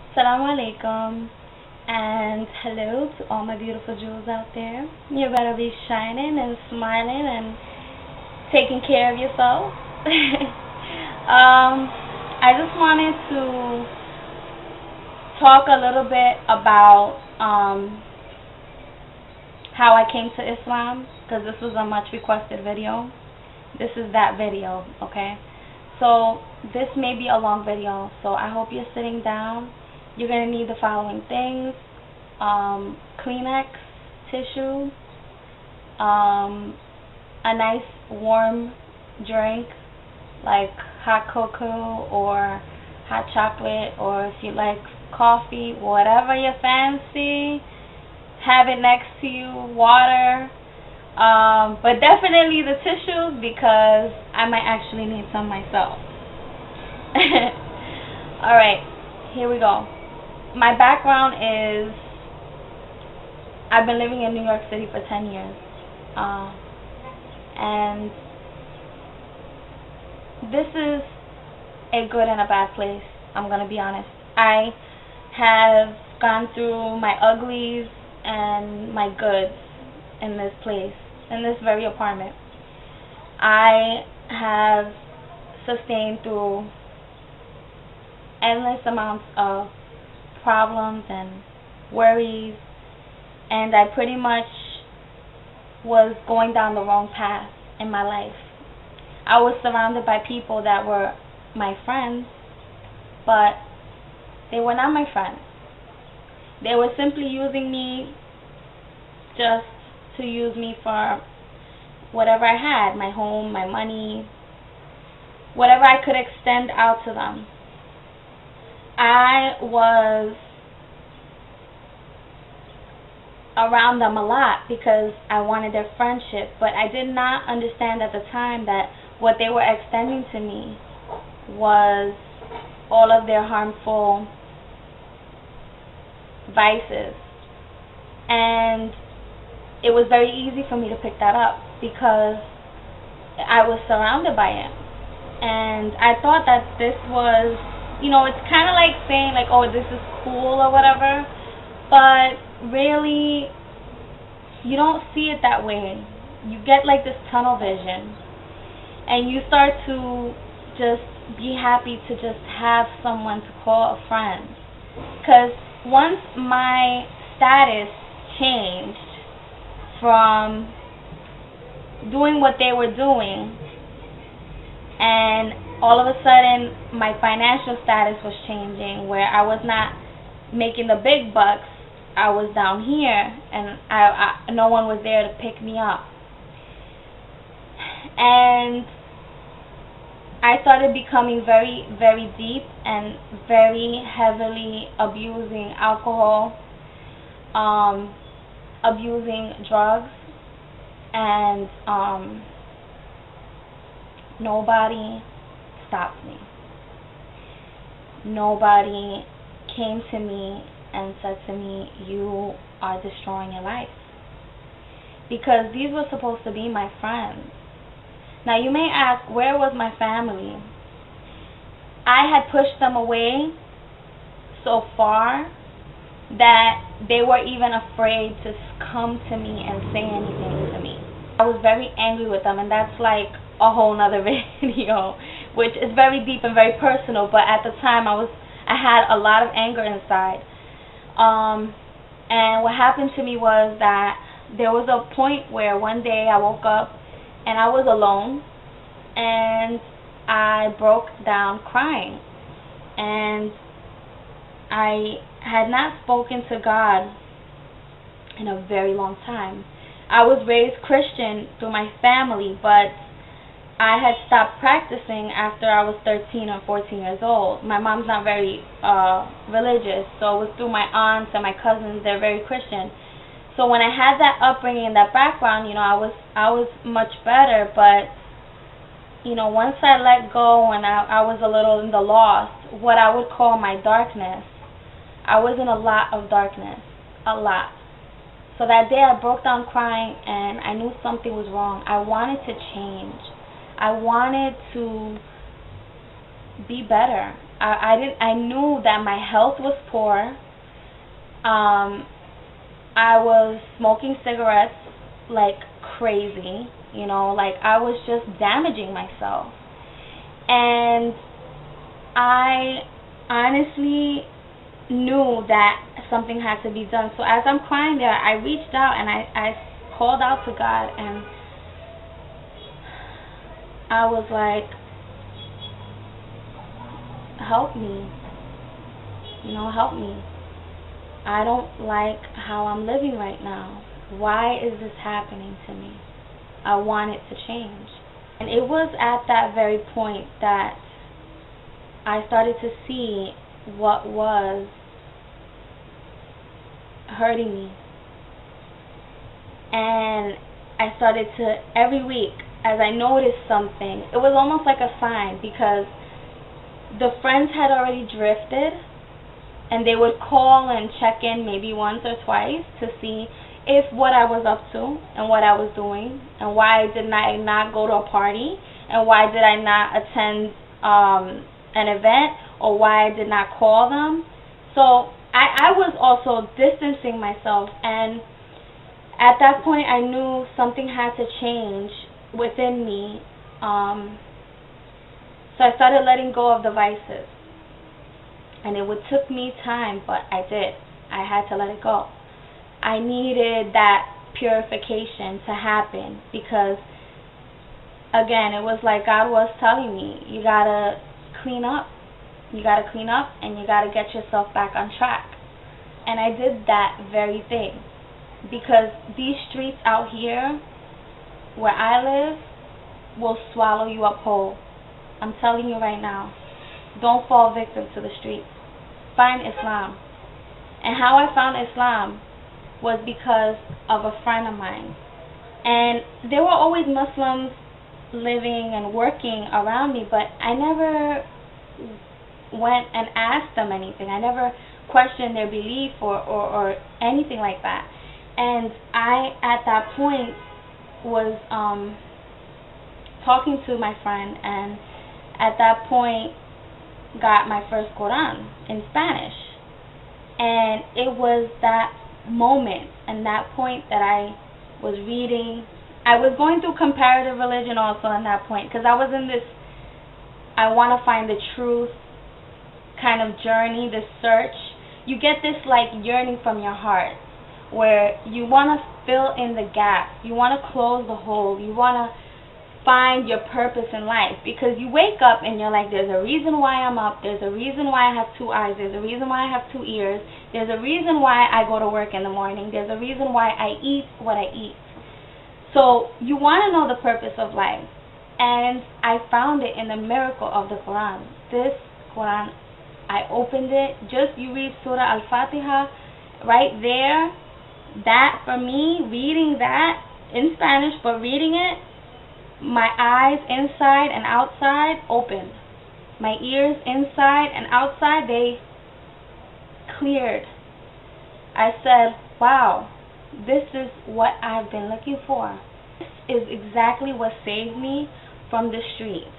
Assalamu alaikum, and hello to all my beautiful jewels out there. You better be shining and smiling and taking care of yourself. I just wanted to talk a little bit about how I came to Islam, because this was a much requested video. This is that video, okay? So this may be a long video, so I hope you're sitting down. You're going to need the following things: Kleenex, tissue, a nice warm drink like hot cocoa or hot chocolate, or if you like coffee, whatever you fancy. Have it next to you, water, but definitely the tissues, because I might actually need some myself. Alright, here we go. My background is, I've been living in New York City for 10 years, and this is a good and a bad place. I'm going to be honest. I have gone through my uglies and my goods in this place, in this very apartment. I have sustained through endless amounts of problems and worries, and I pretty much was going down the wrong path in my life. I was surrounded by people that were my friends, but they were not my friends. They were simply using me just to use me for whatever I had, my home, my money, whatever I could extend out to them. I was around them a lot because I wanted their friendship, but I did not understand at the time that what they were extending to me was all of their harmful vices. And it was very easy for me to pick that up because I was surrounded by it. And I thought that this was, it's kind of like saying like, oh, this is cool or whatever, but really you don't see it that way. You get like this tunnel vision, and you start to just be happy to just have someone to call a friend. Because once my status changed from doing what they were doing, and all of a sudden my financial status was changing, where I was not making the big bucks, I was down here, and no one was there to pick me up. And I started becoming very, very deep and very heavily abusing alcohol, abusing drugs, and nobody stopped me. Nobody came to me and said to me, you are destroying your life. Because these were supposed to be my friends. Now you may ask, where was my family? I had pushed them away so far that they were even afraid to come to me and say anything to me. I was very angry with them, and that's like a whole nother video, which is very deep and very personal, but at the time I had a lot of anger inside. And what happened to me was that there was a point where one day I woke up and I was alone, and I broke down crying, and I had not spoken to God in a very long time. I was raised Christian through my family, but I had stopped practicing after I was 13 or 14 years old. My mom's not very religious, so it was through my aunts and my cousins. They're very Christian. So when I had that upbringing and that background, I was much better. But once I let go and I was a little in the lost, what I would call my darkness, I was in a lot of darkness, a lot. So that day I broke down crying, and I knew something was wrong. I wanted to change. I wanted to be better. I knew that my health was poor. I was smoking cigarettes like crazy, you know, like I was just damaging myself. And I honestly knew that something had to be done. So as I'm crying there, I reached out and I called out to God, and I was like, help me, you know, help me. I don't like how I'm living right now. Why is this happening to me? I want it to change. And it was at that very point that I started to see what was hurting me. And I started to, every week, as I noticed something, it was almost like a sign, because the friends had already drifted, and they would call and check in maybe once or twice to see if what I was up to and what I was doing, and why did I not go to a party, and why did I not attend an event, or why I did not call them. So I was also distancing myself, and at that point I knew something had to change within me. So I started letting go of the vices. And it took me time, but I did. I had to let it go. I needed that purification to happen, because, again, it was like God was telling me, you got to clean up. You got to clean up, and you got to get yourself back on track. And I did that very thing, because these streets out here where I live will swallow you up whole. I'm telling you right now. Don't fall victim to the streets. Find Islam. And how I found Islam was because of a friend of mine. And there were always Muslims living and working around me, but I never went and asked them anything. I never questioned their belief or anything like that. And I, at that point, was talking to my friend, and at that point got my first Quran in Spanish. And it was that moment and that point that I was reading. I was going through comparative religion also in that point, because I was in this I want to find the truth kind of journey, this search. You get this like yearning from your heart where you want to fill in the gap, you want to close the hole, you want to find your purpose in life, because you wake up and you're like, there's a reason why I'm up, there's a reason why I have two eyes, there's a reason why I have two ears, there's a reason why I go to work in the morning, there's a reason why I eat what I eat. So you want to know the purpose of life, and I found it in the miracle of the Quran. This Quran, I opened it, just you read Surah Al-Fatiha right there. That for me, reading that in Spanish, but reading it, my eyes inside and outside opened. My ears inside and outside, they cleared. I said, wow, this is what I've been looking for. This is exactly what saved me from the streets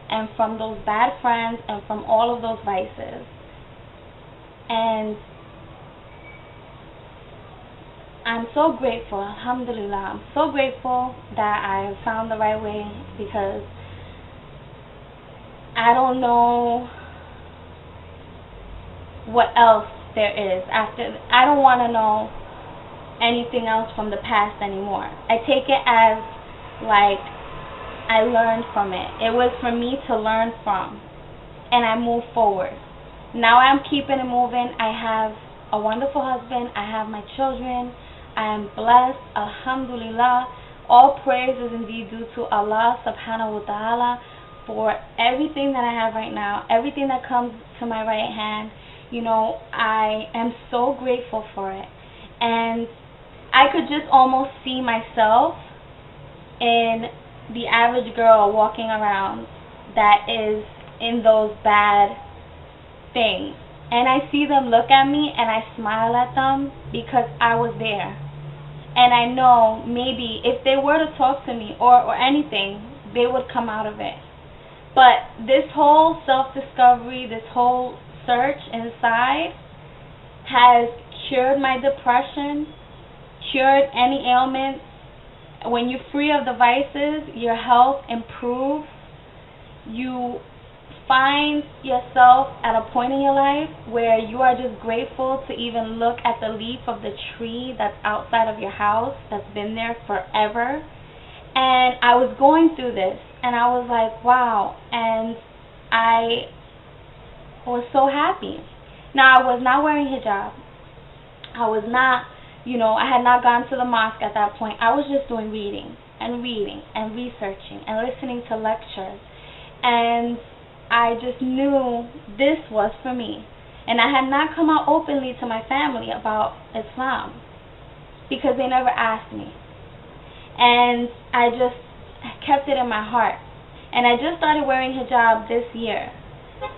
and from those bad friends and from all of those vices. And I'm so grateful, alhamdulillah, I'm so grateful that I found the right way, because I don't know what else there is after. I don't want to know anything else from the past anymore. I take it as like I learned from it. It was for me to learn from, and I move forward. Now I'm keeping it moving. I have a wonderful husband. I have my children. I am blessed, alhamdulillah. All praise is indeed due to Allah subhanahu wa ta'ala for everything that I have right now, everything that comes to my right hand. You know, I am so grateful for it. And I could just almost see myself in the average girl walking around that is in those bad things. And I see them look at me and I smile at them because I was there. And I know maybe if they were to talk to me or anything, they would come out of it. But this whole self-discovery, this whole search inside has cured my depression, cured any ailments. When you're free of the vices, your health improves. You find yourself at a point in your life where you are just grateful to even look at the leaf of the tree that's outside of your house that's been there forever. And I was going through this, and I was like, wow, and I was so happy. Now, I was not wearing hijab. I was not, I had not gone to the mosque at that point. I was just doing reading and researching and listening to lectures. And I just knew this was for me. And I had not come out openly to my family about Islam because they never asked me. And I just kept it in my heart. And I just started wearing hijab this year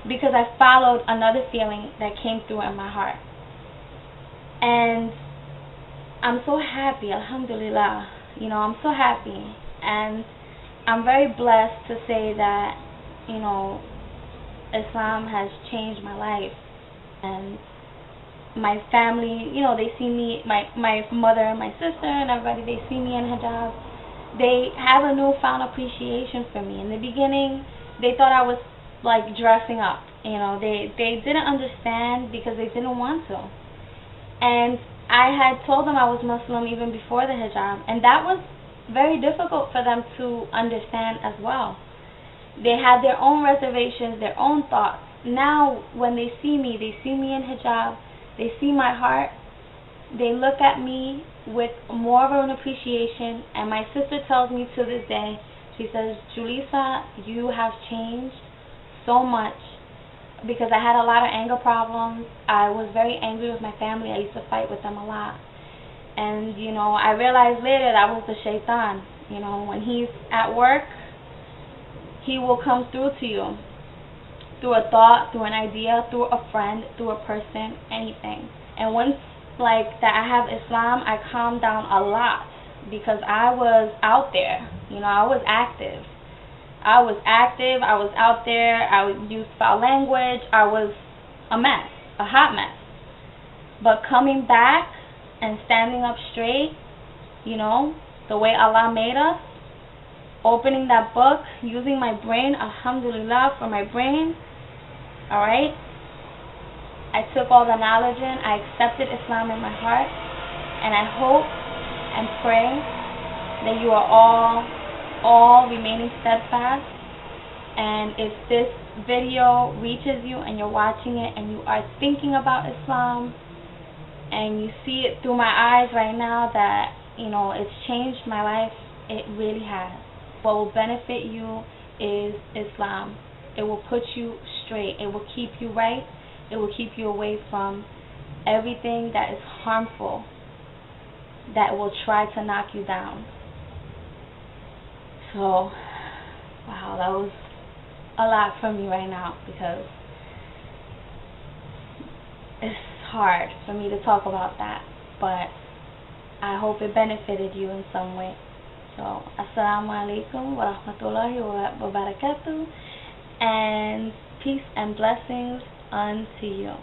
because I followed another feeling that came through in my heart. And I'm so happy, alhamdulillah. I'm so happy. And I'm very blessed to say that, Islam has changed my life. And my family, they see me, my mother and my sister and everybody, they see me in hijab. They have a newfound appreciation for me. In the beginning, they thought I was like dressing up. They didn't understand because they didn't want to. And I had told them I was Muslim even before the hijab, and that was very difficult for them to understand as well. They had their own reservations, their own thoughts. Now, when they see me in hijab, they see my heart, they look at me with more of an appreciation, and my sister tells me to this day, she says, Julissa, you have changed so much, because I had a lot of anger problems. I was very angry with my family. I used to fight with them a lot. And, I realized later that was the shaitan. When he's at work, he will come through to you. Through a thought, through an idea, through a friend, through a person, anything. And once, like, that I have Islam, I calmed down a lot because I was out there. I was active. I was out there, I would use foul language, I was a mess, a hot mess. But coming back and standing up straight, the way Allah made us, opening that book, using my brain, alhamdulillah, for my brain, alright? I took all the knowledge in, I accepted Islam in my heart, and I hope and pray that you are all remaining steadfast. And if this video reaches you and you're watching it and you are thinking about Islam and you see it through my eyes right now that, it's changed my life, it really has. What will benefit you is Islam. It will put you straight. It will keep you right. It will keep you away from everything that is harmful, that will try to knock you down. So, wow, that was a lot for me right now because it's hard for me to talk about that, but I hope it benefited you in some way. So, assalamu alaikum wa rahmatullahi wa barakatuh, and peace and blessings unto you.